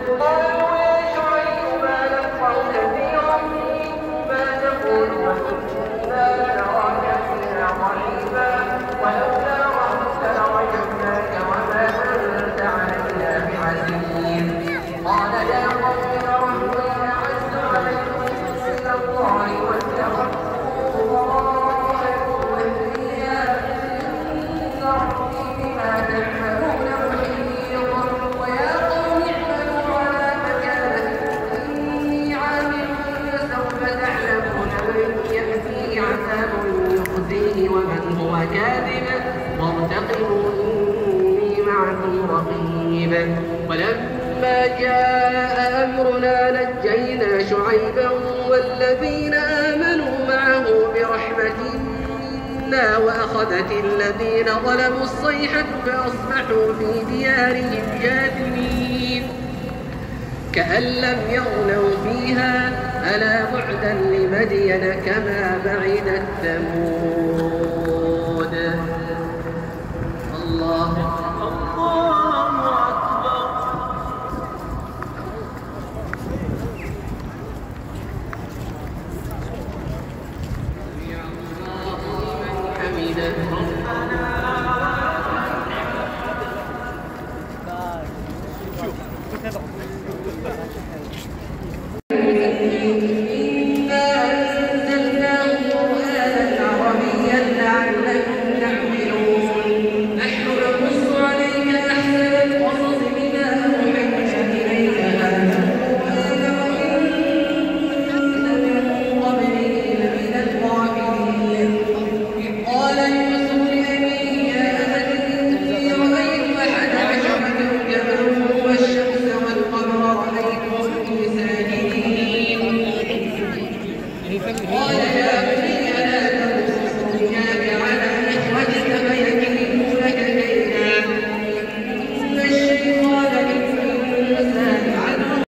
قالوا يا شعيب ما نفقه كثيرا مما تقول وإنا لنراك فينا ضعيفا ولولا رحمتك لرجمناك وما أنت علينا بعزيز. قال يا قوم ربي أعز عليكم من الله واتخذتموه وراءكم وهديا إن ربي بما تعملون محيط. ويا قوم اعملوا على مكانتكم إني عامل فسوف تعلمون من يأتيه عذاب يخزيه ومن هو كاذب وارتقبوا إني معكم رقيب. ولما جاء أمرنا نجينا شعيبا والذين آمنوا معه برحمة منا وأخذت الذين ظلموا الصيحة فأصبحوا في ديارهم جاثمين كأن لم يغنوا فيها ألا بعدا لمدين كما بعدت ثمود. الله قال يا بني